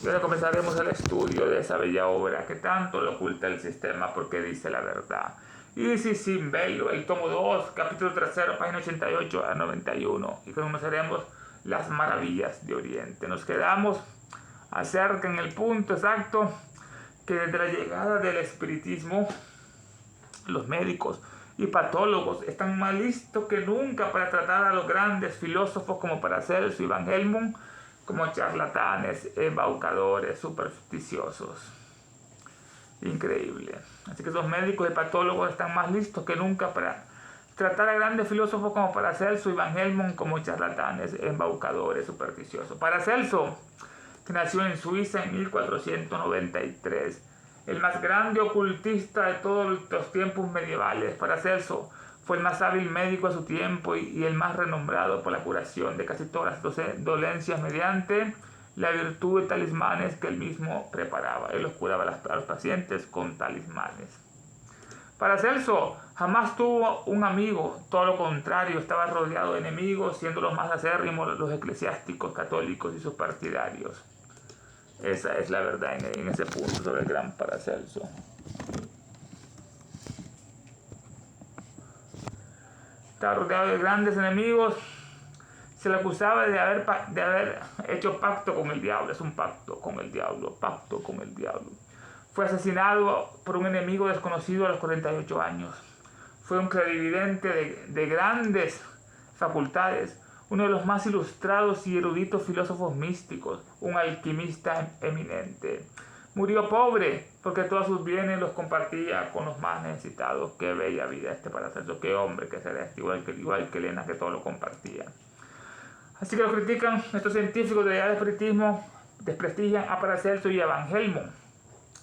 ahora comenzaremos el estudio de esa bella obra que tanto le oculta el sistema porque dice la verdad. Isis sin velo, el tomo 2, capítulo 3, página 88 a 91. Y comenzaremos las maravillas de Oriente. Nos quedamos acerca en el punto exacto que desde la llegada del espiritismo, los médicos y patólogos están más listos que nunca para tratar a los grandes filósofos como Paracelso y Van Helmont como charlatanes, embaucadores, supersticiosos. Increíble. Así que esos médicos y patólogos están más listos que nunca para tratar a grandes filósofos como Paracelso y Van Helmont como charlatanes, embaucadores, supersticiosos. Paracelso, que nació en Suiza en 1493, el más grande ocultista de todos los tiempos medievales. Paracelso fue el más hábil médico de su tiempo y el más renombrado por la curación de casi todas las dolencias mediante la virtud de talismanes que él mismo preparaba. Él los curaba a los pacientes con talismanes. Paracelso jamás tuvo un amigo, todo lo contrario, estaba rodeado de enemigos, siendo los más acérrimos los eclesiásticos católicos y sus partidarios. Esa es la verdad en ese punto sobre el gran Paracelso. Estaba rodeado de grandes enemigos. Se le acusaba de haber hecho pacto con el diablo. Es un pacto con el diablo. Pacto con el diablo. Fue asesinado por un enemigo desconocido a los 48 años. Fue un clarividente de grandes facultades. Uno de los más ilustrados y eruditos filósofos místicos. Un alquimista eminente. Murió pobre porque todos sus bienes los compartía con los más necesitados. Qué bella vida este Paracelso. Qué hombre que será este. Igual que Elena, que todo lo compartía. Así que lo critican estos científicos de del espiritismo, desprestigian a Paracelso y a Van Helmont.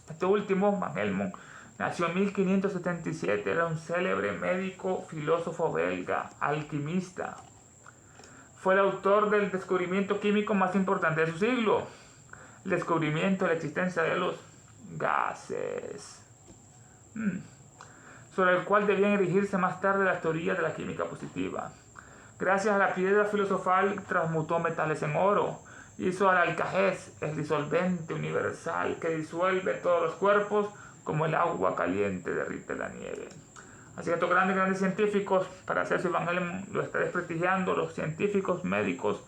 Este último, Van Helmont, nació en 1577, era un célebre médico, filósofo belga, alquimista. Fue el autor del descubrimiento químico más importante de su siglo, el descubrimiento de la existencia de los gases, sobre el cual debían erigirse más tarde las teorías de la química positiva. Gracias a la piedra filosofal transmutó metales en oro, hizo al alcajés el disolvente universal que disuelve todos los cuerpos como el agua caliente derrite la nieve. Así que estos grandes científicos, Paracelso y Van Helmont, lo está desprestigiando los científicos médicos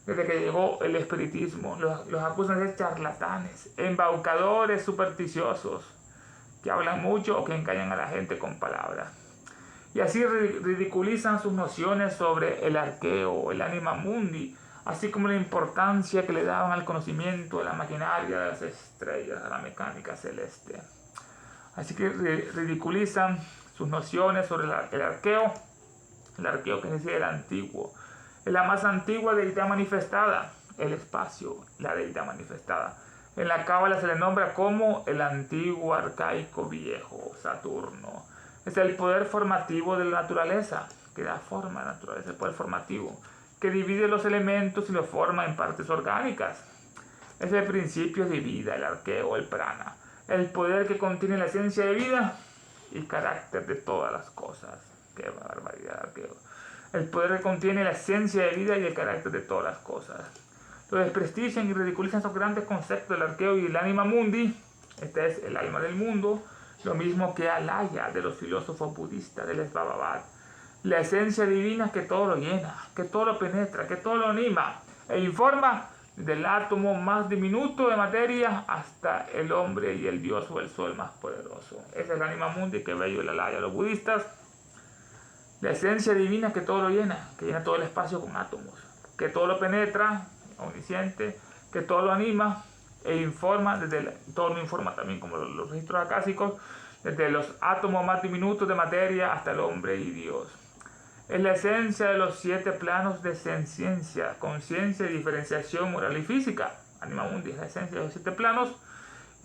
desde que llegó el espiritismo. Los acusan de charlatanes, embaucadores supersticiosos, que hablan mucho o que engañan a la gente con palabras. Y así ridiculizan sus nociones sobre el arqueo, el anima mundi, así como la importancia que le daban al conocimiento de la maquinaria de las estrellas, a la mecánica celeste. Así que ridiculizan sus nociones sobre el arqueo que es el antiguo, es la más antigua deidad manifestada, el espacio, la deidad manifestada. En la cábala se le nombra como el antiguo arcaico viejo, Saturno. Es el poder formativo de la naturaleza, que da forma a la naturaleza, el poder formativo, que divide los elementos y los forma en partes orgánicas. Es el principio de vida, el arqueo, el prana, el poder que contiene la esencia de vida y carácter de todas las cosas. ¡Qué barbaridad, arqueo! El poder que contiene la esencia de vida y el carácter de todas las cosas. Lo desprestigian y ridiculizan esos grandes conceptos del arqueo y el anima mundi. Este es el alma del mundo. Lo mismo que Alaya de los filósofos budistas del Esbababad. La esencia divina que todo lo llena, que todo lo penetra, que todo lo anima e informa del átomo más diminuto de materia hasta el hombre y el dios o el sol más poderoso. Ese es el anima mundi, que bello el Alaya de los budistas. La esencia divina que todo lo llena, que llena todo el espacio con átomos, que todo lo penetra, omnisciente, que todo lo anima e informa, todo lo informa también como los registros acásicos, desde los átomos más diminutos de materia hasta el hombre y Dios. Es la esencia de los 7 planos de senciencia, conciencia, diferenciación, moral y física. Anima mundi es la esencia de los 7 planos,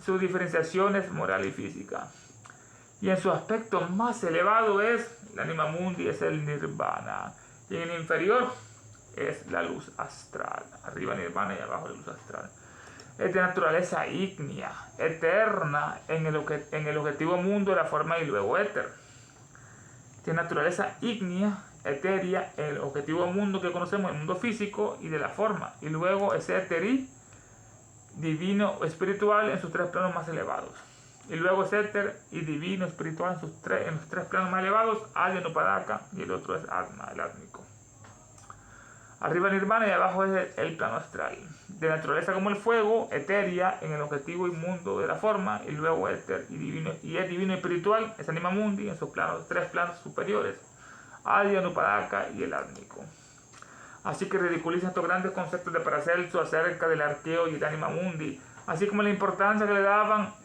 sus diferenciaciones moral y física. Y en su aspecto más elevado es, el anima mundi es el nirvana, y en el inferior es la luz astral, arriba nirvana y abajo la luz astral. Es de naturaleza ígnea, eterna en el objetivo mundo de la forma y luego éter. Tiene naturaleza ígnea, etérea, en el objetivo mundo que conocemos, el mundo físico y de la forma. Y luego es éteri, divino o espiritual en sus tres planos más elevados. Y luego es éter y divino espiritual en los tres planos más elevados, Adi, Anupadaka, y el otro es Atma, el átmico. Arriba Nirvana y abajo es el plano astral. De naturaleza como el fuego, etérea en el objetivo inmundo de la forma, y luego éter y es divino espiritual, es Anima Mundi en sus tres planos superiores, Adi, Anupadaka y el átmico. Así que ridiculizan estos grandes conceptos de Paracelso acerca del arqueo y el Anima Mundi, así como la importancia que le daban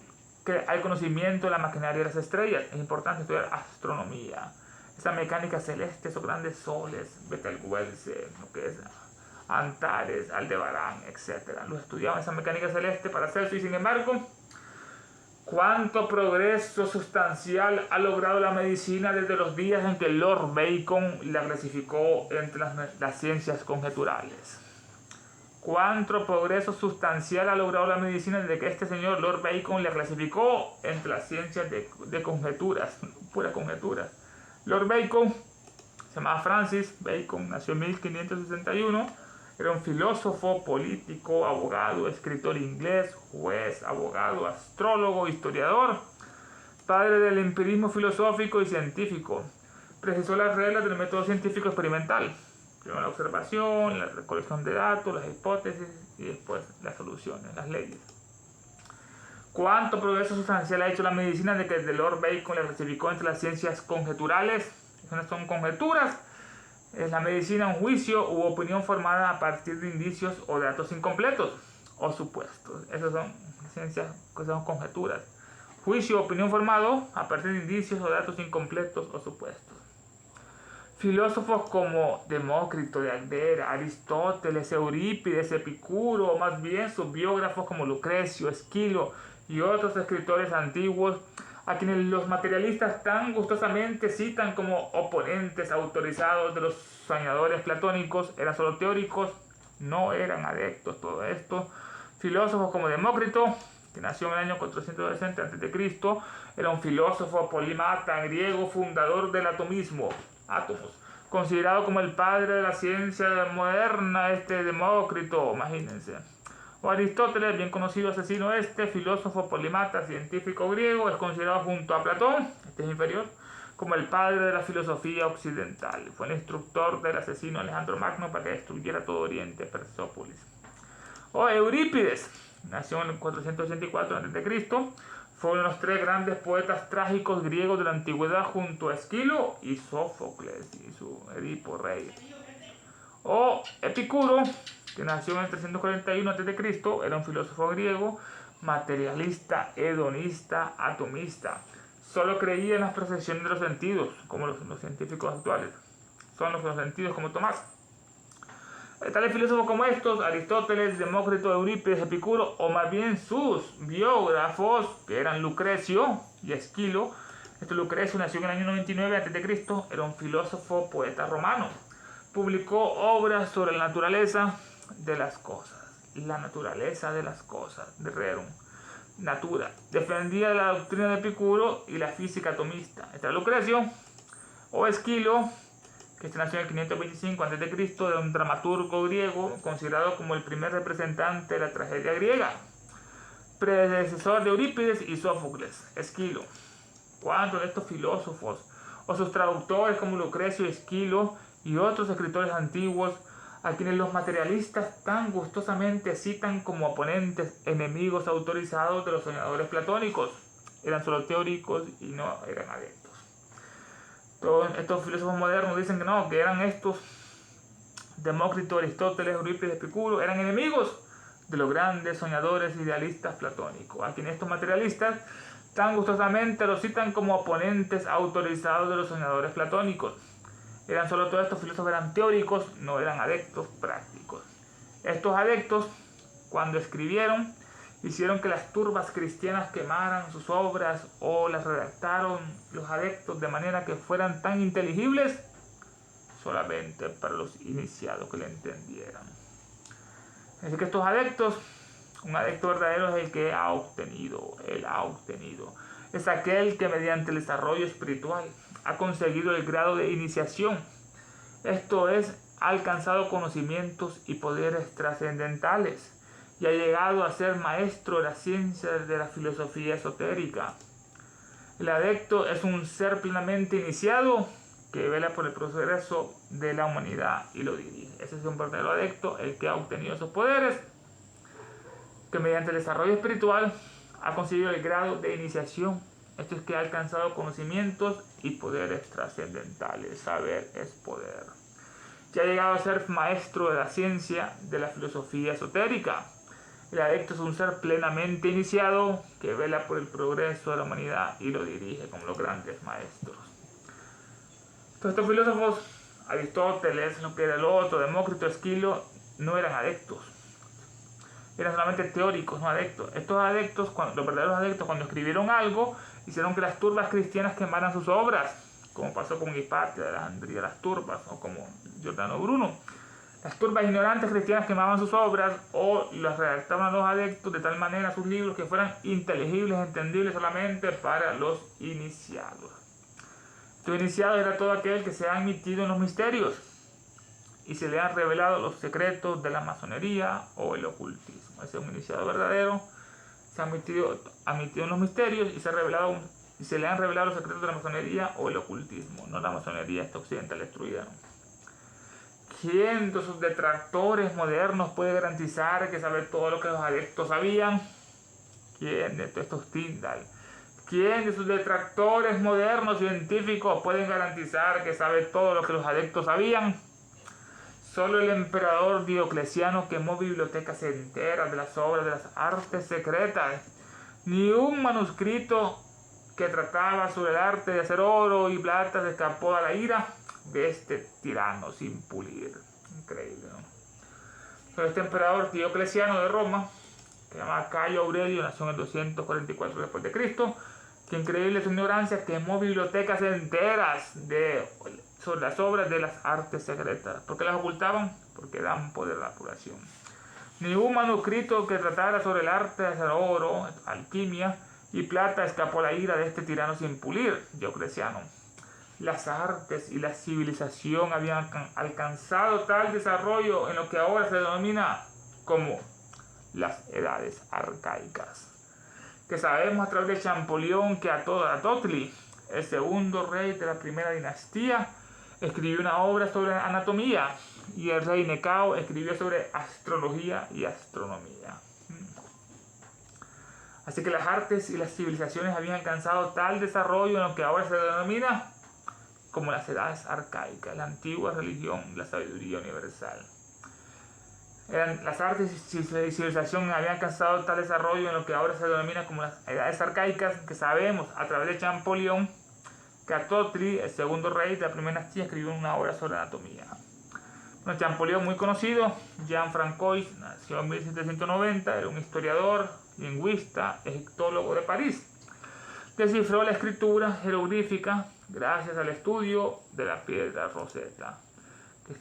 que hay conocimiento de la maquinaria de las estrellas. Es importante estudiar astronomía, esa mecánica celeste, esos grandes soles, Betelgeuse, lo que es Antares, Aldebarán, etc. Lo estudiaban esa mecánica celeste Paracelso, y sin embargo, cuánto progreso sustancial ha logrado la medicina desde los días en que Lord Bacon la clasificó entre las ciencias conjeturales. Cuánto progreso sustancial ha logrado la medicina desde que este señor Lord Bacon la clasificó entre las ciencias de conjeturas, puras conjeturas. Lord Bacon, se llamaba Francis Bacon, nació en 1561, era un filósofo, político, abogado, escritor inglés, juez, abogado, astrólogo, historiador, padre del empirismo filosófico y científico. Precisó las reglas del método científico experimental. Primero la observación, la recolección de datos, las hipótesis y después las soluciones, las leyes. ¿Cuánto progreso sustancial ha hecho la medicina de que Lord Bacon la clasificó entre las ciencias conjeturales? Esas son conjeturas. Es la medicina un juicio u opinión formada a partir de indicios o datos incompletos o supuestos. Esas son ciencias que son conjeturas. Juicio o opinión formado a partir de indicios o datos incompletos o supuestos. Filósofos como Demócrito de Agdera, Aristóteles, Eurípides, Epicuro, o más bien sus biógrafos como Lucrecio, Esquilo y otros escritores antiguos, a quienes los materialistas tan gustosamente citan como oponentes autorizados de los soñadores platónicos, eran solo teóricos, no eran adeptos. Todo esto. Filósofos como Demócrito, que nació en el año 460 a.C., era un filósofo polímata griego, fundador del atomismo, átomos, considerado como el padre de la ciencia moderna, Demócrito, imagínense. O Aristóteles, bien conocido asesino filósofo polímata, científico griego, es considerado junto a Platón, es inferior, como el padre de la filosofía occidental. Fue el instructor del asesino Alejandro Magno para que destruyera todo Oriente, Persópolis. O Eurípides, nació en el 484 a.C., fue uno de los tres grandes poetas trágicos griegos de la antigüedad junto a Esquilo y Sófocles y su Edipo Rey. O Epicuro, que nació en el 341 a.C., era un filósofo griego, materialista, hedonista, atomista. Solo creía en las percepciones de los sentidos, como los científicos actuales. Son los sentidos como Tomás. Tales filósofos como estos, Aristóteles, Demócrito, Eurípides, Epicuro, o más bien sus biógrafos, que eran Lucrecio y Esquilo. Lucrecio nació en el año 99 a.C., era un filósofo, poeta romano. Publicó obras sobre la naturaleza de las cosas. La naturaleza de las cosas, de Rerum Natura. Defendía la doctrina de Epicuro y la física atomista. Lucrecio o Esquilo, que nació en el 525 a.C., era un dramaturgo griego considerado como el primer representante de la tragedia griega, predecesor de Eurípides y Sófocles. Esquilo. ¿Cuántos de estos filósofos o sus traductores como Lucrecio, Esquilo y otros escritores antiguos, a quienes los materialistas tan gustosamente citan como oponentes, enemigos autorizados de los soñadores platónicos, eran solo teóricos y no eran adeptos? Todos estos filósofos modernos dicen que no, que eran estos Demócrito, Aristóteles, Eurípides, Epicuro, eran enemigos de los grandes soñadores idealistas platónicos, a quienes estos materialistas tan gustosamente los citan como oponentes autorizados de los soñadores platónicos. Eran solo todos estos filósofos eran teóricos, no eran adeptos prácticos. Estos adeptos, cuando escribieron, hicieron que las turbas cristianas quemaran sus obras o las redactaron los adeptos de manera que fueran tan inteligibles solamente para los iniciados que le entendieran. Así que estos adeptos, un adepto verdadero es el que ha obtenido, es aquel que mediante el desarrollo espiritual ha conseguido el grado de iniciación, esto es, ha alcanzado conocimientos y poderes trascendentales, y ha llegado a ser maestro de la ciencia de la filosofía esotérica. El adepto es un ser plenamente iniciado que vela por el progreso de la humanidad y lo dirige. Ese es un verdadero adepto, el que ha obtenido esos poderes, que mediante el desarrollo espiritual ha conseguido el grado de iniciación. Esto es que ha alcanzado conocimientos y poderes trascendentales. Saber es poder. Ya ha llegado a ser maestro de la ciencia de la filosofía esotérica. El adepto es un ser plenamente iniciado que vela por el progreso de la humanidad y lo dirige como los grandes maestros. Todos estos filósofos, Aristóteles, lo que era el otro, Demócrito, Esquilo, no eran adeptos. Eran solamente teóricos, no adeptos. Estos adeptos, los verdaderos adeptos, cuando escribieron algo, hicieron que las turbas cristianas quemaran sus obras, como pasó con Hipatia de Alejandría, las turbas, o como Giordano Bruno. Las turbas ignorantes cristianas quemaban sus obras o las redactaban los adeptos de tal manera sus libros que fueran inteligibles, entendibles solamente para los iniciados. Los iniciados era todo aquel que se ha admitido en los misterios y se le han revelado los secretos de la masonería o el ocultismo. Ese es un iniciado verdadero, se ha admitido en los misterios y se le han revelado los secretos de la masonería o el ocultismo, no la masonería esta occidental destruida. ¿Quién de sus detractores modernos puede garantizar que sabe todo lo que los adeptos sabían? ¿Quién de estos Tyndall? ¿Quién de sus detractores modernos científicos pueden garantizar que sabe todo lo que los adeptos sabían? Solo el emperador Diocleciano quemó bibliotecas enteras de las obras de las artes secretas. Ni un manuscrito que trataba sobre el arte de hacer oro y plata se escapó a la ira de este tirano sin pulir. Increíble, ¿no? Pero este emperador Diocleciano de Roma, que se llama Cayo Aurelio, nació en el 244 después de Cristo. Que increíble su ignorancia, quemó bibliotecas enteras sobre las obras de las artes secretas. ¿Por qué las ocultaban? Porque dan poder a la curación. Ni un manuscrito que tratara sobre el arte de hacer oro, alquimia y plata escapó a la ira de este tirano sin pulir, Diocleciano. Las artes y la civilización habían alcanzado tal desarrollo en lo que ahora se denomina como las edades arcaicas. Que sabemos a través de Champollion que Aristóteles, el segundo rey de la primera dinastía, escribió una obra sobre anatomía y el rey Necao escribió sobre astrología y astronomía. Así que las artes y las civilizaciones habían alcanzado tal desarrollo en lo que ahora se denomina como las edades arcaicas, la antigua religión, la sabiduría universal. Las artes y civilización habían alcanzado tal desarrollo en lo que ahora se denomina como las edades arcaicas, que sabemos a través de Champollion que Aristóteles, el segundo rey de la primera dinastía, escribió una obra sobre anatomía. Bueno, Champollion, muy conocido, Jean Francois, nació en 1790, era un historiador, lingüista, egiptólogo de París. Descifró la escritura jeroglífica gracias al estudio de la piedra Rosetta.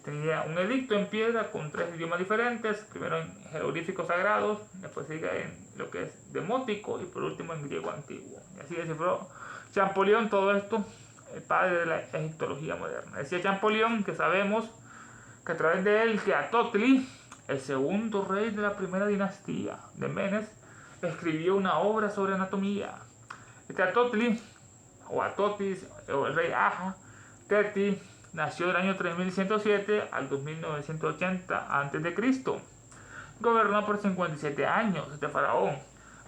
Tenía un edicto en piedra con 3 idiomas diferentes, primero en jeroglíficos sagrados, después sigue en lo que es demótico y por último en griego antiguo. Y así descifró Champollion todo esto, el padre de la egiptología moderna. Decía Champollion que sabemos que a través de él que Aristóteles, el segundo rey de la primera dinastía de Menes, escribió una obra sobre anatomía. Este Aristóteles, o el rey Aja, Teti, nació del año 3107 al 2980 a.C. Gobernó por 57 años este faraón.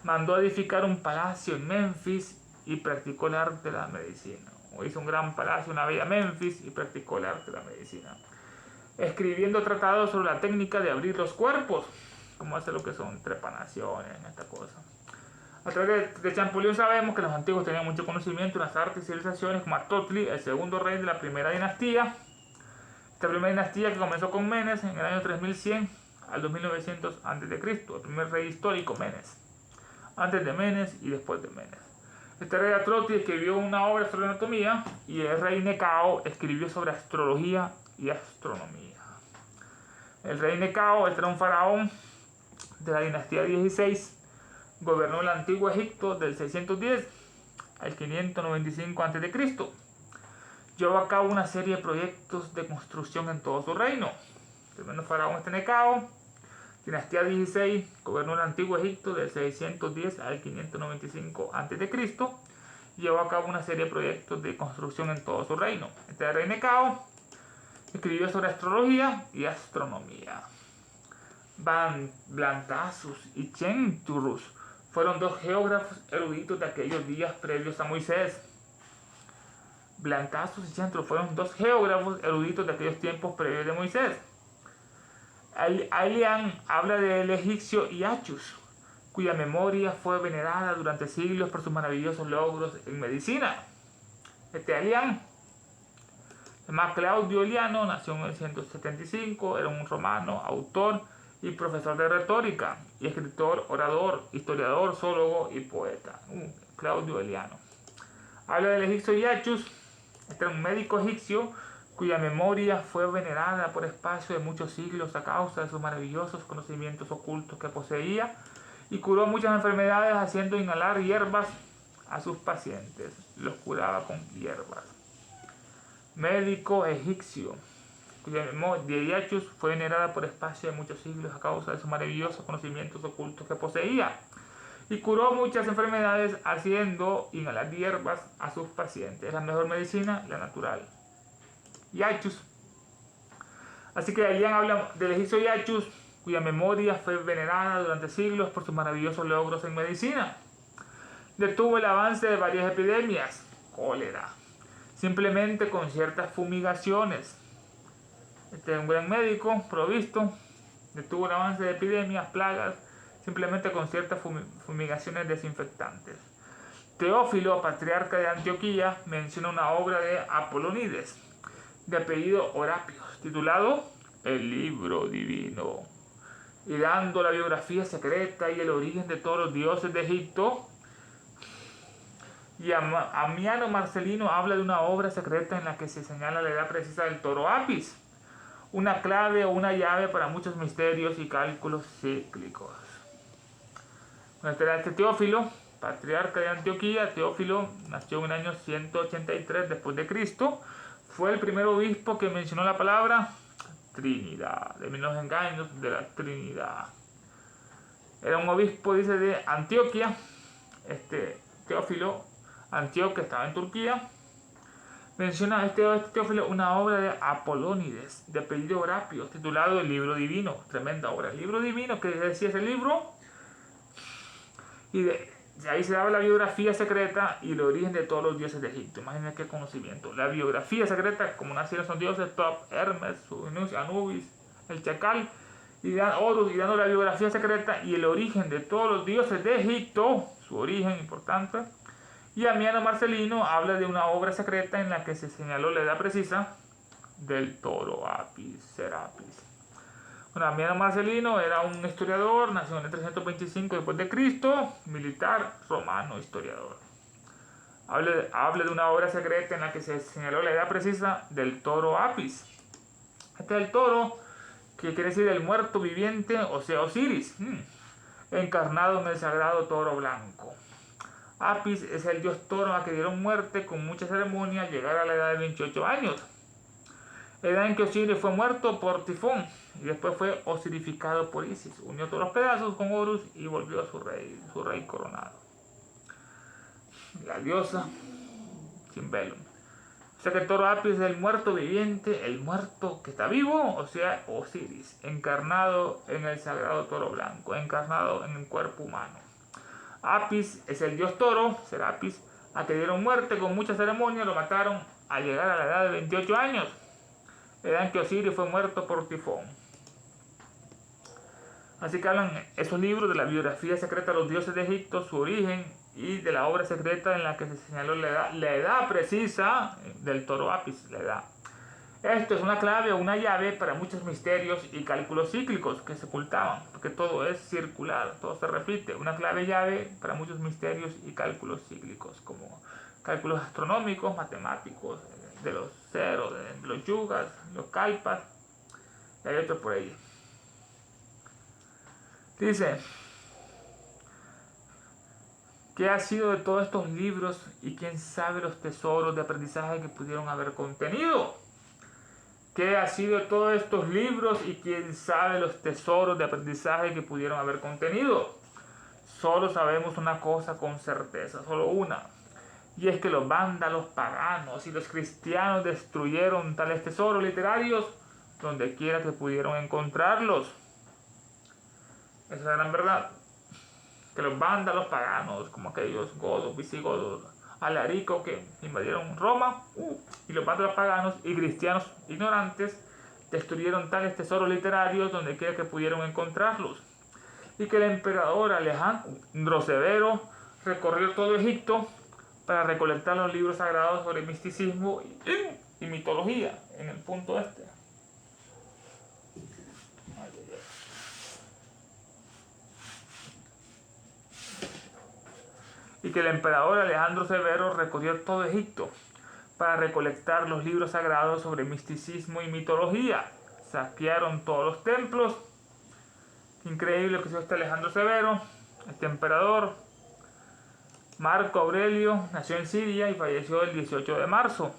Mandó edificar un palacio en Memphis y practicó el arte de la medicina. O hizo un gran palacio, una bella Memphis, y practicó el arte de la medicina. Escribiendo tratados sobre la técnica de abrir los cuerpos, como hace lo que son trepanaciones, esta cosa. A través de Champollion sabemos que los antiguos tenían mucho conocimiento en las artes y civilizaciones, como Aristóteles, el segundo rey de la primera dinastía. Esta primera dinastía que comenzó con Menes en el año 3100 al 2900 a.C., el primer rey histórico, Menes. Antes de Menes y después de Menes. Este rey Aristóteles escribió una obra sobre anatomía y el rey Necao escribió sobre astrología y astronomía. El rey Necao era un faraón de la dinastía 16. Gobernó el antiguo Egipto del 610 al 595 a.C. Llevó a cabo una serie de proyectos de construcción en todo su reino. El primer faraón Necao Dinastía 16 gobernó el antiguo Egipto del 610 al 595 a.C. y llevó a cabo una serie de proyectos de construcción en todo su reino. El rey Necao escribió sobre astrología y astronomía. Blantasus y Chenturus fueron dos geógrafos eruditos de aquellos días previos a Moisés. Blantasus y Chenturus fueron dos geógrafos eruditos de aquellos tiempos previos de Moisés. Aelian habla del egipcio Iachus, cuya memoria fue venerada durante siglos por sus maravillosos logros en medicina. Aelian, llamado Claudio Aeliano, nació en 175, era un romano, autor y profesor de retórica, y escritor, orador, historiador, zoólogo y poeta. Claudio Aeliano. Habla del egipcio Iachus, este era un médico egipcio cuya memoria fue venerada por espacio de muchos siglos a causa de sus maravillosos conocimientos ocultos que poseía, y curó muchas enfermedades haciendo inhalar hierbas a sus pacientes. Los curaba con hierbas. Médico egipcio cuya memoria de Iachus fue venerada por espacio de muchos siglos a causa de sus maravillosos conocimientos ocultos que poseía, y curó muchas enfermedades haciendo inhalar hierbas a sus pacientes. La mejor medicina, la natural. Iachus. Así que Aelian habla del egipcio Iachus, cuya memoria fue venerada durante siglos por sus maravillosos logros en medicina. Detuvo el avance de varias epidemias, cólera, simplemente con ciertas fumigaciones. Este es un gran médico provisto, detuvo el avance de epidemias, plagas, simplemente con ciertas fumigaciones desinfectantes. Teófilo, patriarca de Antioquía, menciona una obra de Apolonides, de apellido Horapios, titulado El Libro Divino, y dando la biografía secreta y el origen de todos los dioses de Egipto. Y Ammiano Marcelino habla de una obra secreta en la que se señala la edad precisa del toro Apis, una clave o una llave para muchos misterios y cálculos cíclicos. Este Teófilo, patriarca de Antioquía. Teófilo nació en el año 183 después de Cristo. Fue el primer obispo que mencionó la palabra Trinidad, de los engaños de la Trinidad. Era un obispo, dice, de Antioquía. Teófilo, Antioquía, estaba en Turquía. Menciona este Teófilo una obra de Apolónides, de apellido Horapios, titulado El Libro Divino. Tremenda obra. El Libro Divino, que decía ese libro, y de ahí se daba la biografía secreta y el origen de todos los dioses de Egipto. Imagínense qué conocimiento. La biografía secreta, como nacieron son dioses, Top, Hermes, Anubis, el Chacal, y Horus, y dando la biografía secreta y el origen de todos los dioses de Egipto, su origen importante. Y Ammiano Marcelino habla de una obra secreta en la que se señaló la edad precisa del toro Apis, Serapis. Bueno, Ammiano Marcelino era un historiador, nació en el 325 después de Cristo, militar romano, historiador. Habla de una obra secreta en la que se señaló la edad precisa del toro Apis. Este es el toro, que quiere decir el muerto viviente, o sea, Osiris, encarnado en el sagrado toro blanco. Apis es el dios toro a que dieron muerte con mucha ceremonia al llegar a la edad de 28 años. Edad en que Osiris fue muerto por Tifón y después fue osirificado por Isis. Unió todos los pedazos con Horus y volvió a su rey coronado. La diosa Cimvelum. O sea que el toro Apis es el muerto viviente, el muerto que está vivo, o sea, Osiris, encarnado en el sagrado toro blanco, encarnado en un cuerpo humano. Apis es el dios toro, Serapis, a que dieron muerte con mucha ceremonia, lo mataron al llegar a la edad de 28 años. Edad en que Osiris fue muerto por Tifón. Así que hablan esos libros de la biografía secreta de los dioses de Egipto, su origen, y de la obra secreta en la que se señaló la edad precisa del toro Apis, la edad. Esto es una clave o una llave para muchos misterios y cálculos cíclicos que se ocultaban, porque todo es circular, todo se repite. Una clave llave para muchos misterios y cálculos cíclicos, como cálculos astronómicos, matemáticos, de los ceros, de los yugas, los kalpas, y hay otros por ahí. Dice, ¿qué ha sido de todos estos libros y quién sabe los tesoros de aprendizaje que pudieron haber contenido? qué ha sido de todos estos libros y quién sabe los tesoros de aprendizaje que pudieron haber contenido. Solo sabemos una cosa con certeza, solo una, y es que los vándalos paganos y los cristianos destruyeron tales tesoros literarios donde quiera que pudieron encontrarlos. Esa es la gran verdad, que los vándalos paganos, como aquellos godos, visigodos, Alarico, que invadieron Roma, y los vándalos paganos y cristianos ignorantes destruyeron tales tesoros literarios donde quiera que pudieron encontrarlos, y que el emperador Alejandro Severo recorrió todo Egipto para recolectar los libros sagrados sobre misticismo y mitología, en el punto este. Y que el emperador Alejandro Severo recorrió todo Egipto para recolectar los libros sagrados sobre misticismo y mitología. Saquearon todos los templos. Increíble que hizo este Alejandro Severo, este emperador. Marco Aurelio nació en Siria y falleció el 18 de marzo.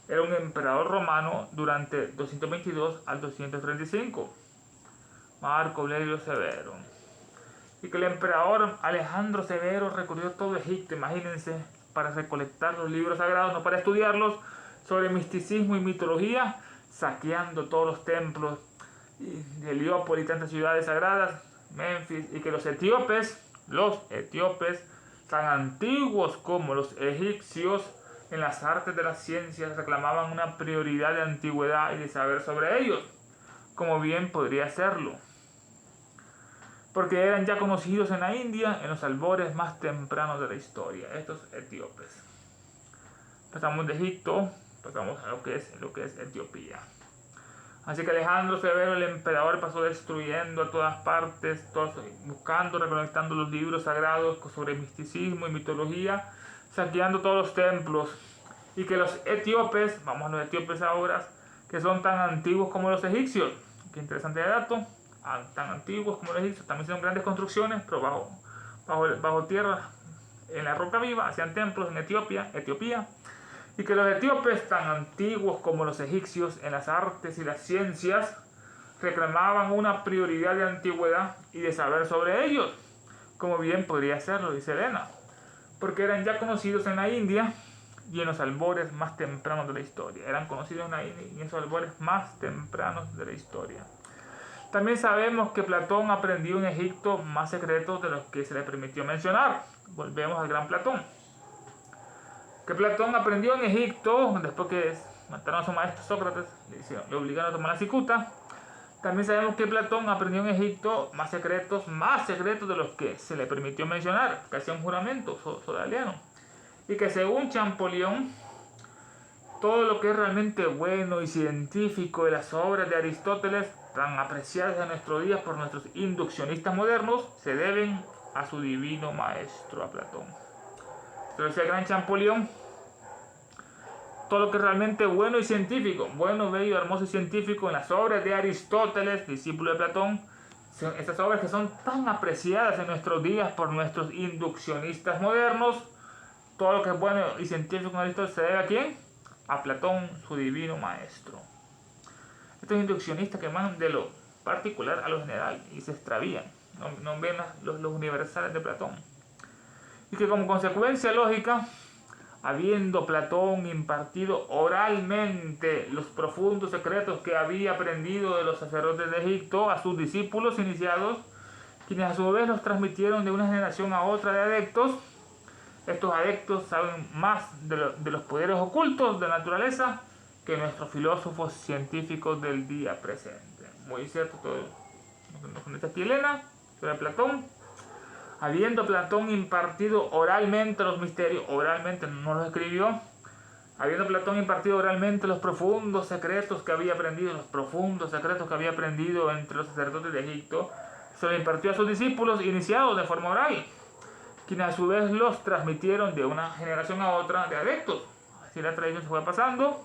Era un emperador romano durante 222 al 235. Marco Aurelio Severo. Y que el emperador Alejandro Severo recorrió todo Egipto, imagínense, para recolectar los libros sagrados, no para estudiarlos, sobre misticismo y mitología, saqueando todos los templos de Heliópolis y tantas ciudades sagradas, Memphis, y que los etíopes, tan antiguos como los egipcios, en las artes de las ciencias reclamaban una prioridad de antigüedad y de saber sobre ellos, como bien podría serlo, porque eran ya conocidos en la India en los albores más tempranos de la historia, estos etíopes. Pasamos de Egipto, pasamos a lo que es Etiopía. Así que Alejandro Severo, el emperador, pasó destruyendo a todas partes, buscando, recolectando los libros sagrados sobre misticismo y mitología, saqueando todos los templos, y que los etíopes, vamos a los etíopes ahora, que son tan antiguos como los egipcios, qué interesante dato, tan antiguos como los egipcios, también hicieron grandes construcciones, pero bajo tierra, en la roca viva, hacían templos en Etiopía, y que los etíopes, tan antiguos como los egipcios en las artes y las ciencias, reclamaban una prioridad de antigüedad y de saber sobre ellos, como bien podría serlo, dice Elena, porque eran ya conocidos en la India y en los albores más tempranos de la historia. Eran conocidos en la India y en esos albores más tempranos de la historia. También sabemos que Platón aprendió en Egipto más secretos de los que se le permitió mencionar. Volvemos al gran Platón. Que Platón aprendió en Egipto, después que mataron a su maestro Sócrates, le obligaron a tomar la cicuta. También sabemos que Platón aprendió en Egipto más secretos de los que se le permitió mencionar, que hacía un juramento sodaliano. Y que según Champollion, todo lo que es realmente bueno y científico de las obras de Aristóteles, tan apreciadas en nuestros días por nuestros induccionistas modernos, se deben a su divino maestro, a Platón. Esto decía el gran Champollion. Todo lo que es realmente bueno y científico, bueno, bello, hermoso y científico en las obras de Aristóteles, discípulo de Platón, estas obras que son tan apreciadas en nuestros días por nuestros induccionistas modernos, todo lo que es bueno y científico en Aristóteles se debe a ¿quién? A Platón, su divino maestro. Estos induccionistas que van de lo particular a lo general y se extravían, no ven los universales de Platón. Y que como consecuencia lógica, habiendo Platón impartido oralmente los profundos secretos que había aprendido de los sacerdotes de Egipto a sus discípulos iniciados, quienes a su vez los transmitieron de una generación a otra de adeptos, estos adeptos saben más de los poderes ocultos de la naturaleza que nuestros filósofos científicos del día presente. Muy cierto todo lo que nos dice Elena sobre Platón. Habiendo Platón impartido oralmente los misterios, oralmente no los escribió, habiendo Platón impartido oralmente los profundos secretos que había aprendido entre los sacerdotes de Egipto, se los impartió a sus discípulos iniciados de forma oral, quienes a su vez los transmitieron de una generación a otra de adeptos. Así la tradición se fue pasando.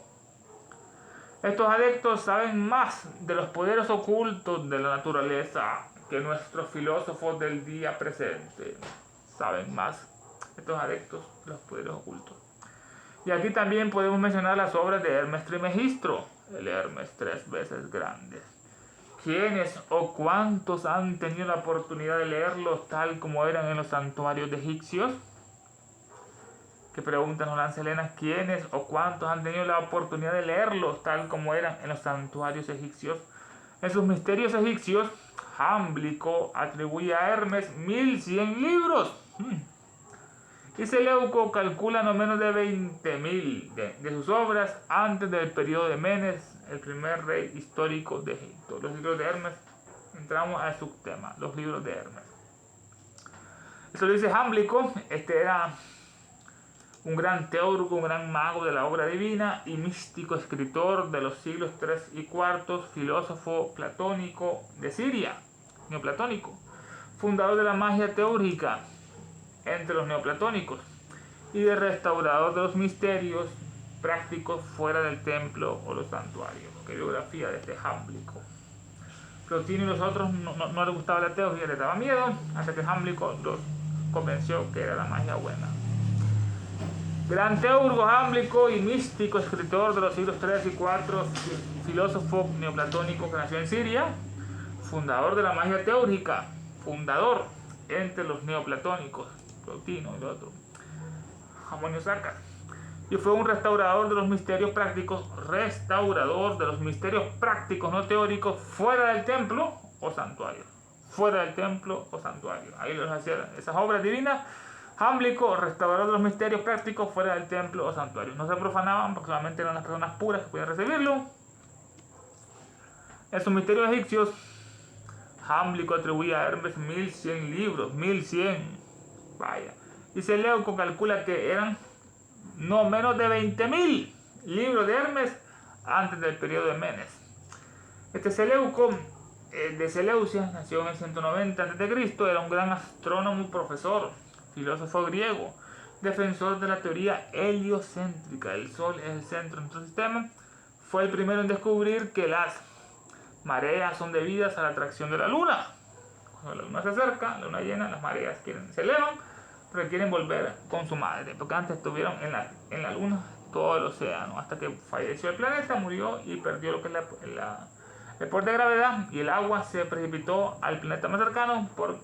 Estos adeptos saben más de los poderes ocultos de la naturaleza que nuestros filósofos del día presente. Saben más estos adeptos de los poderes ocultos. Y aquí también podemos mencionar las obras de Hermes Trismegisto, el Hermes 3 veces grande. ¿Quiénes o cuántos han tenido la oportunidad de leerlos tal como eran en los santuarios egipcios? Que preguntan Olan Selena, ¿quiénes o cuántos han tenido la oportunidad de leerlos tal como eran en los santuarios egipcios? En sus misterios egipcios, Jámblico atribuye a Hermes 1100 libros. Y Seleuco calcula no menos de 20.000 de sus obras antes del periodo de Menes, el primer rey histórico de Egipto. Los libros de Hermes, entramos al subtema, los libros de Hermes. Eso lo dice Jámblico. Este era un gran teórico, un gran mago de la obra divina y místico escritor de los siglos III y IV, filósofo platónico de Siria, neoplatónico, fundador de la magia teúrgica entre los neoplatónicos y de restaurador de los misterios prácticos fuera del templo o los santuarios. Qué biografía de este Jámblico. Plotino y los otros no les gustaba la teología, les daba miedo, hasta que Jámblico los convenció que era la magia buena. Gran teurgo, Jámblico y místico escritor de los siglos III y IV, filósofo neoplatónico que nació en Siria, fundador de la magia teúrgica, fundador entre los neoplatónicos, Plotino y el otro, Amonio Sacas, y fue un restaurador de los misterios prácticos, no teóricos, fuera del templo o santuario. Ahí los hacían esas obras divinas. Jámblico, restaurador de los misterios prácticos fuera del templo o santuario. No se profanaban porque solamente eran las personas puras que podían recibirlo. En sus misterios egipcios, Jámblico atribuía a Hermes 1100 libros, 1100. Vaya. Y Seleuco calcula que eran no menos de 20.000 libros de Hermes antes del periodo de Menes. Este Seleuco de Seleucia nació en el 190 a.C., era un gran astrónomo, profesor, filósofo griego, defensor de la teoría heliocéntrica. El Sol es el centro de nuestro sistema. Fue el primero en descubrir que las mareas son debidas a la atracción de la Luna. Cuando la Luna se acerca, la Luna llena, las mareas se elevan, pero quieren volver con su madre, porque antes estuvieron en la Luna todo el océano, hasta que falleció el planeta, murió y perdió lo que es el poder de gravedad, y el agua se precipitó al planeta más cercano por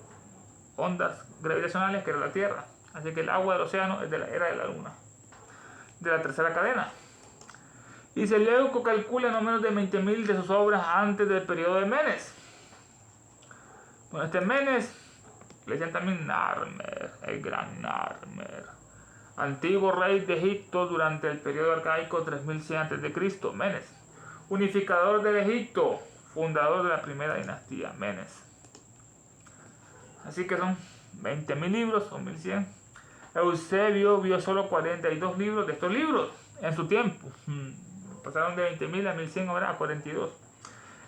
ondas gravitacionales, que era la Tierra. Así que el agua del océano era de la Luna, de la tercera cadena. Y Seleuco calcula no menos de 20.000 de sus obras antes del periodo de Menes. Bueno, este Menes le decían también Narmer, el gran Narmer, antiguo rey de Egipto durante el periodo arcaico 3100 a.C. Menes, unificador del Egipto, fundador de la primera dinastía, Menes. Así que son 20.000 libros, son 1100. Eusebio vio solo 42 libros de estos libros en su tiempo. Pasaron de 20.000 a 1100, ahora a 42.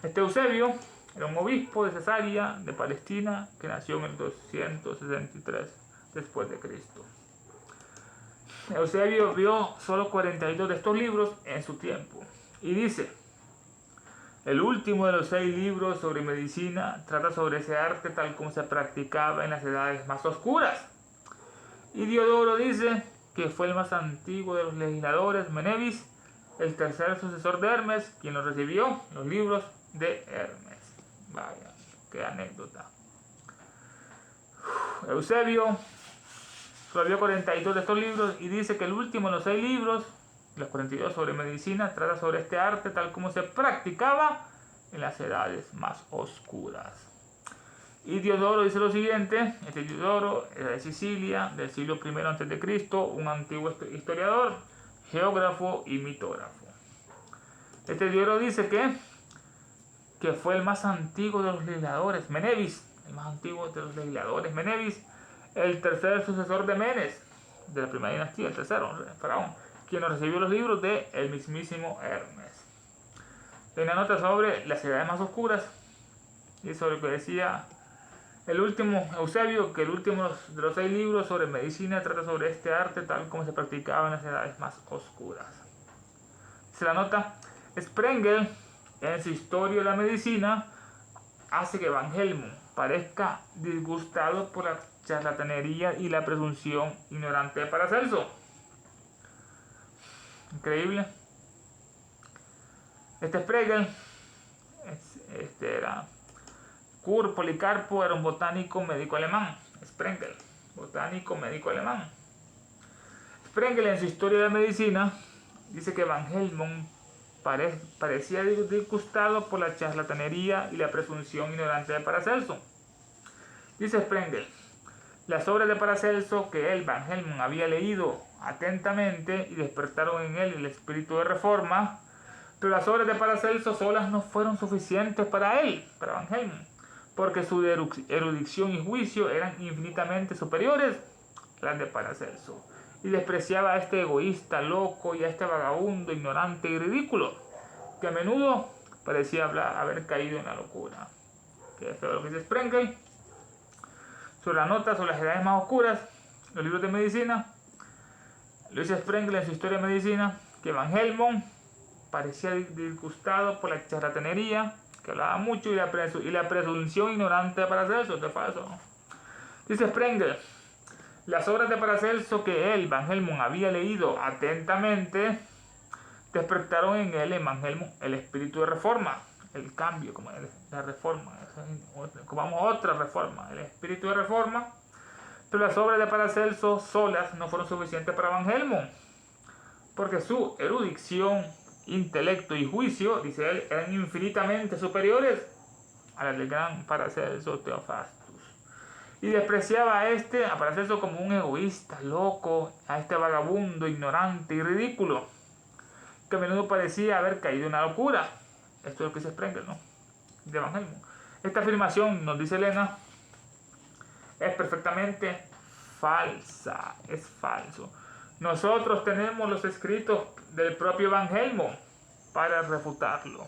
Este Eusebio era un obispo de Cesarea, de Palestina, que nació en el 263 después de Cristo. Eusebio vio solo 42 de estos libros en su tiempo. Y dice: el último de los 6 libros sobre medicina trata sobre ese arte tal como se practicaba en las edades más oscuras. Y Diodoro dice que fue el más antiguo de los legisladores, Menevis, el tercer sucesor de Hermes, quien lo recibió, los libros de Hermes. Vaya, qué anécdota. Eusebio vio 42 de estos libros y dice que el último de los 6 libros, los 42 sobre medicina, trata sobre este arte tal como se practicaba en las edades más oscuras. Y Diodoro dice lo siguiente: este Diodoro era de Sicilia, del siglo I a.C., un antiguo historiador, geógrafo y mitógrafo. Este Diodoro dice que fue el más antiguo de los legisladores, Menevis, el más antiguo de los legisladores, Menevis, el tercer sucesor de Menes, de la primera dinastía, el tercero, el faraón, quien nos recibió los libros de el mismísimo Hermes. Hay una nota sobre las edades más oscuras y sobre lo que decía el último Eusebio, que el último de los 6 libros sobre medicina trata sobre este arte tal como se practicaba en las edades más oscuras. Se la nota: Sprengel, en su historia de la medicina, hace que Van Helmont parezca disgustado por la charlatanería y la presunción ignorante de Paracelso. Increíble. Sprengel, era Kurt Policarpo, era un botánico médico alemán. Sprengel, botánico médico alemán. Sprengel en su historia de la medicina dice que Van Helmont parecía disgustado por la charlatanería y la presunción ignorante de Paracelso. Dice Sprengel, las obras de Paracelso que él, Van Helmont, había leído atentamente y despertaron en él el espíritu de reforma, pero las obras de Paracelso solas no fueron suficientes para él, para Van Helmont, porque su erudición y juicio eran infinitamente superiores a las de Paracelso, y despreciaba a este egoísta, loco, y a este vagabundo, ignorante y ridículo, que a menudo parecía haber caído en la locura. Que feo lo que dice Sprengel sobre las notas sobre las edades más oscuras, los libros de medicina. Lo dice Sprengel en su historia de medicina, que Van Helmont parecía disgustado por la charlatanería, que hablaba mucho, y la presunción ignorante de Paracelso, de falso, ¿no? Dice Sprengel, las obras de Paracelso que él, Van Helmont, había leído atentamente, despertaron en él, en Van Helmont, el espíritu de reforma, el cambio, como la reforma, como otra reforma, el espíritu de reforma, pero las obras de Paracelso solas no fueron suficientes para Van Helmont, porque su erudición, intelecto y juicio, dice él, eran infinitamente superiores a las del gran Paracelso Theophrastus. Y despreciaba a Paracelso como un egoísta, loco, a este vagabundo, ignorante y ridículo, que a menudo parecía haber caído en una locura. Esto es lo que dice Sprengel, ¿no? De Van Helmont. Esta afirmación, nos dice Elena, es perfectamente falsa, es falso. Nosotros tenemos los escritos del propio Van Helmont para refutarlo.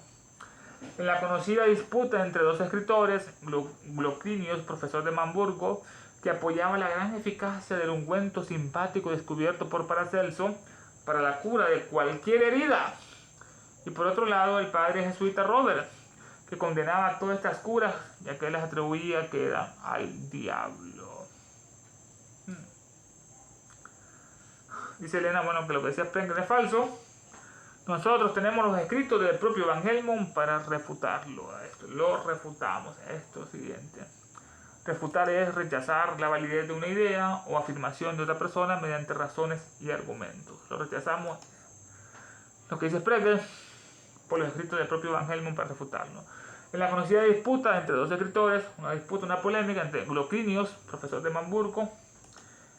En la conocida disputa entre dos escritores, Goclenius, profesor de Hamburgo, que apoyaba la gran eficacia del ungüento simpático descubierto por Paracelso para la cura de cualquier herida, y por otro lado el padre jesuita Robert, que condenaba todas estas curas, ya que él las atribuía que eran al diablo. Dice Elena, bueno, que lo que decía Sprengel es falso. Nosotros tenemos los escritos del propio Van Helmont para refutarlo. Esto lo refutamos. Esto siguiente. Refutar es rechazar la validez de una idea o afirmación de otra persona mediante razones y argumentos. Lo rechazamos, lo que dice Sprengel, por los escritos del propio Van Helmont para refutarlo. En la conocida disputa entre dos escritores, una polémica entre Goclenius, profesor de Hamburgo,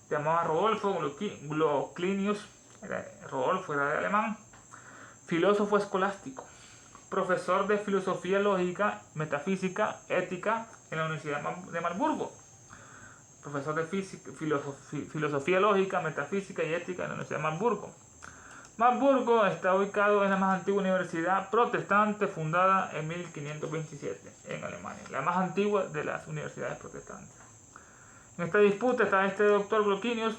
llamado Rodolfo Goclenius, Rodolfo era de alemán, filósofo escolástico, profesor de filosofía lógica, metafísica, ética en la Universidad de Hamburgo, profesor de filosofía lógica, metafísica y ética en la Universidad de Hamburgo. Hamburgo está ubicado en la más antigua universidad protestante fundada en 1527 en Alemania, la más antigua de las universidades protestantes. En esta disputa está este doctor Goclenius,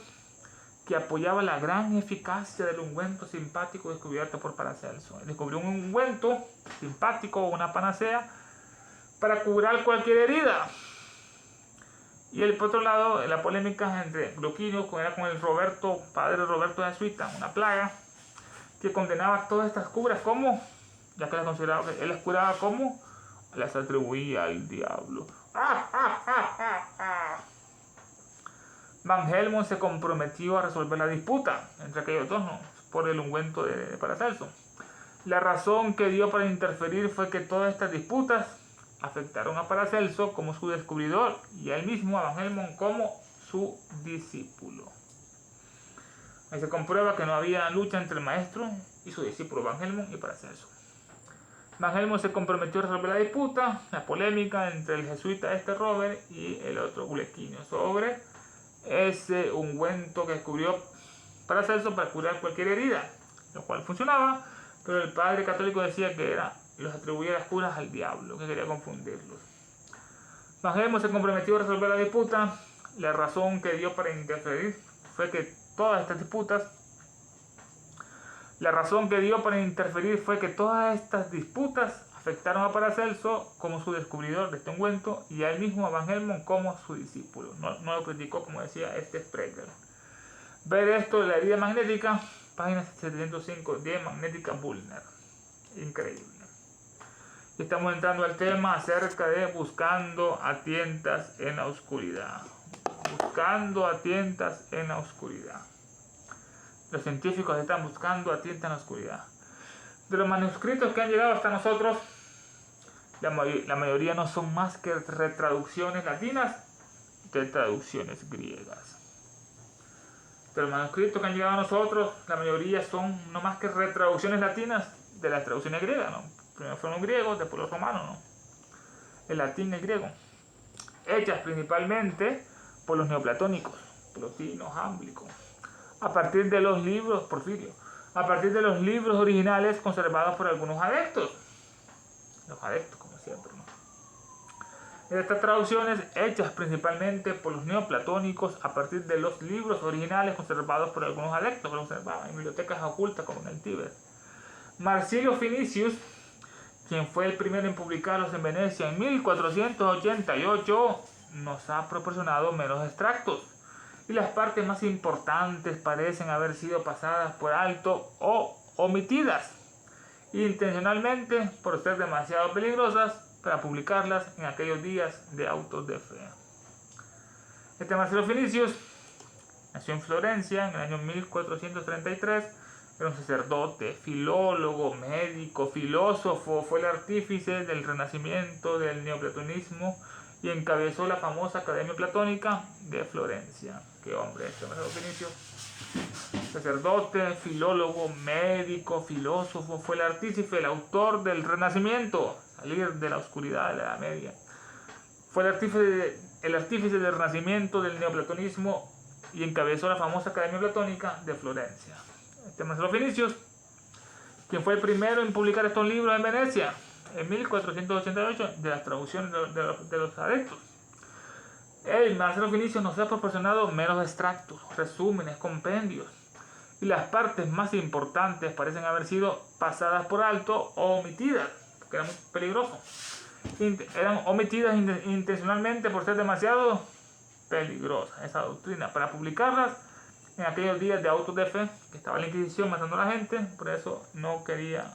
que apoyaba la gran eficacia del ungüento simpático descubierto por Paracelso. Descubrió un ungüento simpático o una panacea para curar cualquier herida. Y por otro lado, la polémica entre Goclenius era con el padre Roberto jesuita, una plaga, que condenaba todas estas curas como, ya que él las curaba como, las atribuía al diablo. Van Helmont se comprometió a resolver la disputa entre aquellos dos, ¿no?, por el ungüento de Paracelso. La razón que dio para interferir fue que todas estas disputas afectaron a Paracelso como su descubridor y a él mismo, a Van Helmont, como su discípulo. Ahí se comprueba que no había lucha entre el maestro y su discípulo, Van Helmont y Paracelso. Van Helmont se comprometió a resolver la disputa, la polémica entre el jesuita Robert y el otro Goclenius sobre ese ungüento que descubrió Paracelso para curar cualquier herida, lo cual funcionaba, pero el padre católico decía que los atribuía las curas al diablo, que quería confundirlos. Van Helmont se comprometió a resolver la disputa. La razón que dio para interferir fue que todas estas disputas afectaron a Paracelso como su descubridor de este ungüento y a él mismo, a Van Helmont, como su discípulo. No lo criticó, como decía Sprengel. Ver esto de la herida magnética, página 705 de Magnética Bulner. Increíble. Y estamos entrando al tema acerca de buscando a tientas en la oscuridad. Buscando a tientas en la oscuridad. Los científicos están buscando a tientas en la oscuridad. De los manuscritos que han llegado hasta nosotros, la mayoría no son más que retraducciones latinas de traducciones griegas. De los manuscritos que han llegado a nosotros, la mayoría son no más que retraducciones latinas de las traducciones griegas, ¿no? Primero fueron los griegos, después los romanos, ¿no? El latín y el griego. Hechas principalmente por los neoplatónicos, Plotino, Jámblico, a partir de los libros, Porfirio, a partir de los libros originales conservados por algunos adeptos. Los adeptos, como siempre, ¿no? Estas traducciones hechas principalmente por los neoplatónicos a partir de los libros originales conservados por algunos adeptos que los conservaban en bibliotecas ocultas como en el Tíbet. Marsilio Finicius, quien fue el primero en publicarlos en Venecia en 1488, nos ha proporcionado menos extractos, y las partes más importantes parecen haber sido pasadas por alto o omitidas intencionalmente por ser demasiado peligrosas para publicarlas en aquellos días de autos de fe. Este Marsilio Finicius nació en Florencia en el año 1433. Era un sacerdote, filólogo, médico, filósofo. Fue el artífice del renacimiento del neoplatonismo y encabezó la famosa Academia Platónica de Florencia. Qué hombre este Marsilio Finicius. Sacerdote, filólogo, médico, filósofo. Fue el artífice, el autor del renacimiento, salir de la oscuridad de la Edad Media. Fue el artífice del renacimiento del neoplatonismo y encabezó la famosa Academia Platónica de Florencia. Este Marsilio Finicius, quien fue el primero en publicar estos libros en Venecia en 1488 de las traducciones de los adeptos. El Marsilio Finicius nos ha proporcionado menos extractos, resúmenes, compendios, y las partes más importantes parecen haber sido pasadas por alto o omitidas, porque era muy peligroso. Eran omitidas intencionalmente por ser demasiado peligrosa esa doctrina para publicarlas en aquellos días de autos de fe, que estaba la Inquisición matando a la gente. Por eso no quería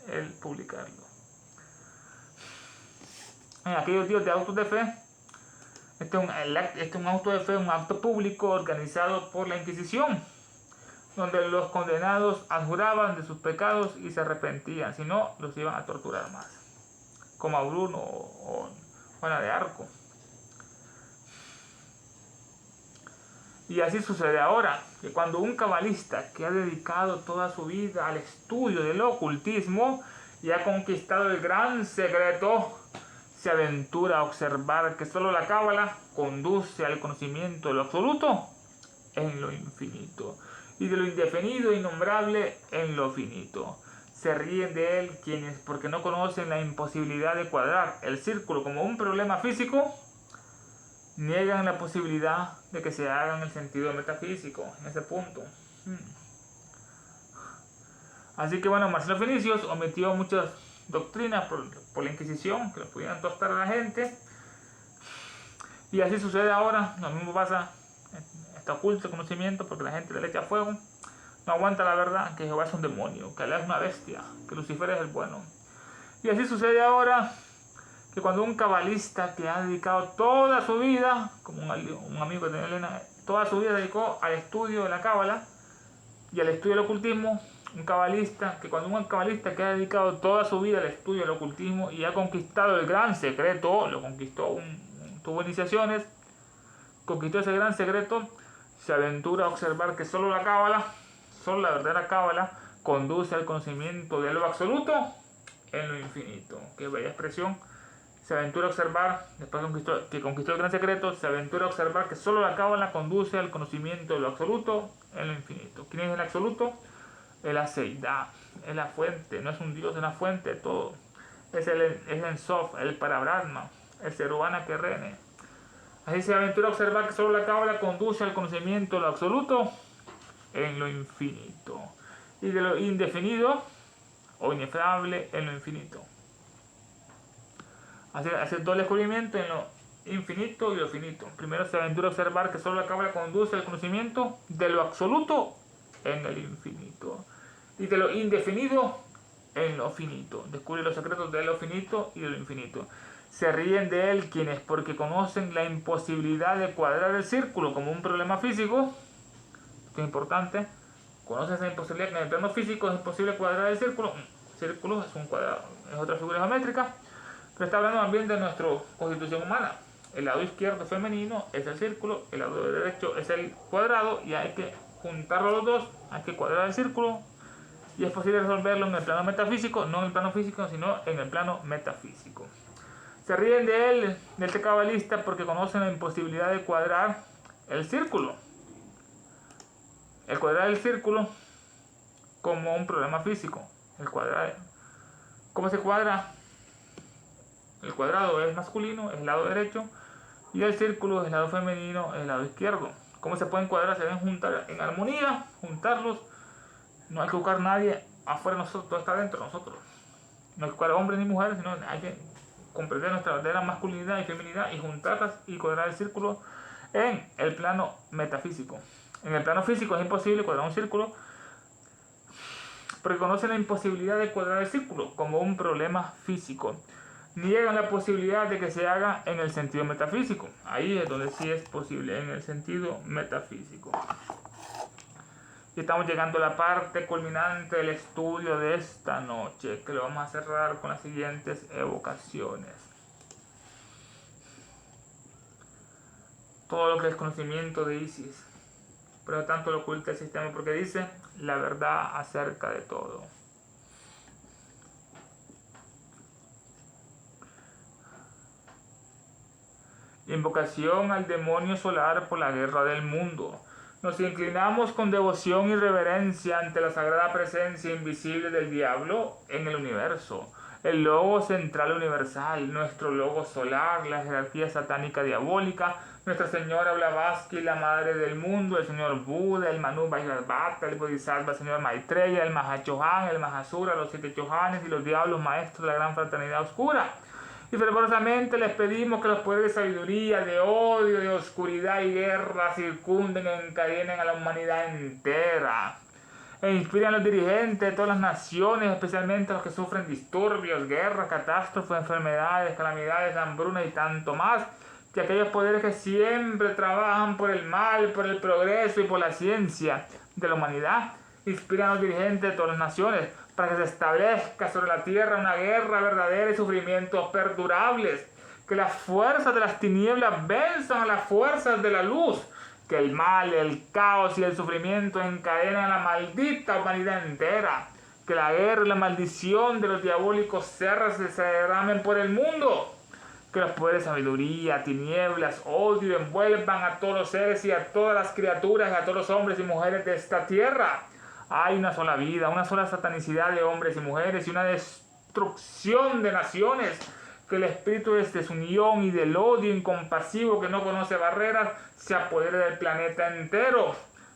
él publicarlo. En aquellos días de autos de fe, este es un auto de fe, un acto público organizado por la Inquisición, donde los condenados adjuraban de sus pecados y se arrepentían, si no los iban a torturar más, como a Bruno o Juana de Arco. Y así sucede ahora, que cuando un cabalista que ha dedicado toda su vida al estudio del ocultismo y ha conquistado el gran secreto, se aventura a observar que solo la cábala conduce al conocimiento de lo absoluto en lo infinito, y de lo indefinido e innombrable en lo finito. Se ríen de él quienes, porque no conocen la imposibilidad de cuadrar el círculo como un problema físico, niegan la posibilidad de que se haga en el sentido metafísico, en ese punto. Así que bueno, Marsilio Finicius omitió muchas doctrinas por la Inquisición, que lo pudieran tostar a la gente. Y así sucede ahora, lo mismo pasa, está oculto el conocimiento porque la gente le echa fuego. No aguanta la verdad, que Jehová es un demonio, que Alá es una bestia, que Lucifer es el bueno. Y así sucede ahora, que cuando un cabalista que ha dedicado toda su vida, como un amigo que tenía Elena, toda su vida dedicó al estudio de la cábala y al estudio del ocultismo, un cabalista que ha dedicado toda su vida al estudio del ocultismo y ha conquistado el gran secreto, lo conquistó, tuvo iniciaciones, conquistó ese gran secreto, se aventura a observar que solo la cábala, solo la verdadera cábala, conduce al conocimiento de lo absoluto en lo infinito. Qué bella expresión. Se aventura a observar, después que conquistó el gran secreto, se aventura a observar que solo la cábala conduce al conocimiento de lo absoluto en lo infinito. ¿Quién es el absoluto? El Aseidá, es la fuente, no es un Dios, es la fuente de todo. Es el Ensof, el Parabrahma, el Serubana Kerrene. Así se aventura a observar que solo la cábala conduce al conocimiento de lo absoluto en lo infinito. Y de lo indefinido o inefable en lo infinito. Hace doble descubrimiento en lo infinito y lo finito. Primero se aventura a observar que solo la cábala conduce al conocimiento de lo absoluto en el infinito. Y de lo indefinido en lo finito. Descubre los secretos de lo finito y de lo infinito. Se ríen de él quienes, porque conocen la imposibilidad de cuadrar el círculo como un problema físico. Esto es importante. Conocen esa imposibilidad que en el plano físico es imposible cuadrar el círculo. Círculo es un cuadrado, es otra figura geométrica, pero está hablando también de nuestra constitución humana. El lado izquierdo femenino es el círculo, el lado derecho es el cuadrado, y hay que juntarlo los dos, hay que cuadrar el círculo, y es posible resolverlo en el plano metafísico, no en el plano físico, sino en el plano metafísico. Se ríen de él, de este cabalista, porque conocen la imposibilidad de cuadrar el círculo. El cuadrar el círculo como un problema físico. El cuadrado. ¿Cómo se cuadra? El cuadrado es masculino, es el lado derecho, y el círculo es el lado femenino, es el lado izquierdo. ¿Cómo se pueden cuadrar? Se deben juntar en armonía, juntarlos. No hay que buscar a nadie afuera de nosotros, todo está dentro de nosotros. No hay que buscar hombres ni mujeres, sino hay que comprender nuestra verdadera masculinidad y feminidad y juntarlas y cuadrar el círculo en el plano metafísico. En el plano físico es imposible cuadrar un círculo, porque conocen la imposibilidad de cuadrar el círculo como un problema físico. Niegan la posibilidad de que se haga en el sentido metafísico. Ahí es donde sí es posible, en el sentido metafísico. Y estamos llegando a la parte culminante del estudio de esta noche, que lo vamos a cerrar con las siguientes evocaciones. Todo lo que es conocimiento de Isis, pero tanto lo oculta el sistema, porque dice la verdad acerca de todo. Invocación al demonio solar por la guerra del mundo. Nos inclinamos con devoción y reverencia ante la sagrada presencia invisible del diablo en el universo, el logo central universal, nuestro logo solar, la jerarquía satánica diabólica, Nuestra Señora Blavatsky, la Madre del Mundo, el Señor Buda, el Manu Vajrayana, el Bodhisattva, el Señor Maitreya, el Mahachohan, el Mahasura, los 7 Chohanes y los diablos maestros de la gran fraternidad oscura. Y fervorosamente les pedimos que los poderes de sabiduría, de odio, de oscuridad y guerra circunden e encadenen a la humanidad entera. E inspiren a los dirigentes de todas las naciones, especialmente a los que sufren disturbios, guerras, catástrofes, enfermedades, calamidades, hambrunas y tanto más, que aquellos poderes que siempre trabajan por el mal, por el progreso y por la ciencia de la humanidad, inspiran a los dirigentes de todas las naciones para que se establezca sobre la tierra una guerra verdadera y sufrimientos perdurables, que las fuerzas de las tinieblas venzan a las fuerzas de la luz, que el mal, el caos y el sufrimiento encadenen a la maldita humanidad entera, que la guerra y la maldición de los diabólicos cerros se derramen por el mundo, que los poderes de sabiduría, tinieblas, odio envuelvan a todos los seres y a todas las criaturas, a todos los hombres y mujeres de esta tierra. Hay una sola vida, una sola satanicidad de hombres y mujeres y una destrucción de naciones. Que el espíritu de desunión y del odio incompasivo que no conoce barreras se apodere del planeta entero.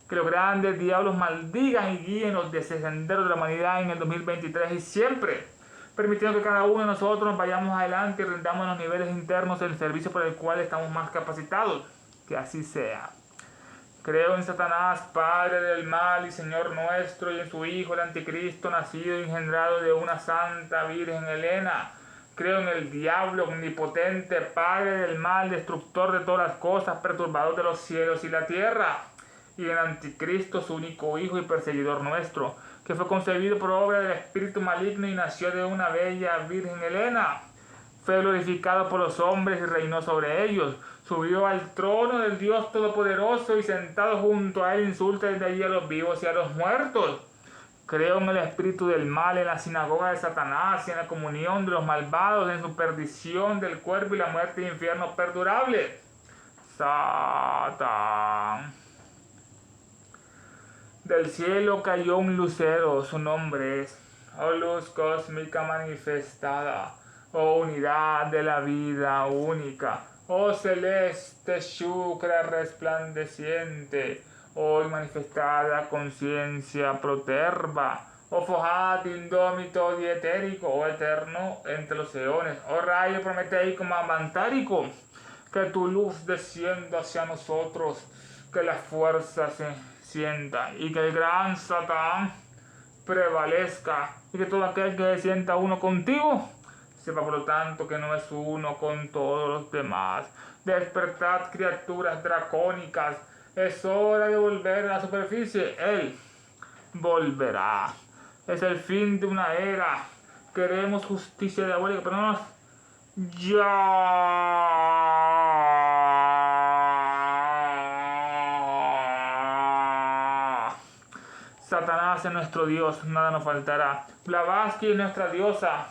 Que los grandes diablos maldigan y guíen los senderos de la humanidad en el 2023 y siempre, permitiendo que cada uno de nosotros vayamos adelante y rindamos en los niveles internos del servicio por el cual estamos más capacitados. Que así sea. Creo en Satanás, padre del mal y Señor nuestro, y en su Hijo, el Anticristo, nacido y engendrado de una santa Virgen Helena. Creo en el diablo omnipotente, padre del mal, destructor de todas las cosas, perturbador de los cielos y la tierra. Y en el Anticristo, su único Hijo y perseguidor nuestro, que fue concebido por obra del espíritu maligno y nació de una bella Virgen Helena. Fue glorificado por los hombres y reinó sobre ellos. Subió al trono del Dios Todopoderoso y sentado junto a él insulta desde allí a los vivos y a los muertos. Creo en el espíritu del mal, en la sinagoga de Satanás y en la comunión de los malvados, en su perdición del cuerpo y la muerte y infierno perdurable. Satán. Del cielo cayó un lucero, su nombre es, oh luz cósmica manifestada, oh unidad de la vida única, oh celeste Shukra resplandeciente, hoy manifestada conciencia proterva, oh Fojat indómito dietérico, oh eterno entre los eones, oh rayo prometeico mamantárico, que tu luz descienda hacia nosotros, que la fuerza se sienta y que el gran Satán prevalezca y que todo aquel que se sienta uno contigo sepa por lo tanto que no es uno con todos los demás. Despertad, criaturas dracónicas, es hora de volver a la superficie. Él volverá. Es el fin de una era. Queremos justicia diabólica, pero no nos... Ya. Satanás es nuestro Dios, nada nos faltará. Blavatsky es nuestra diosa,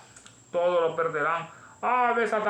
todo lo perderán. ¡Ave Satán!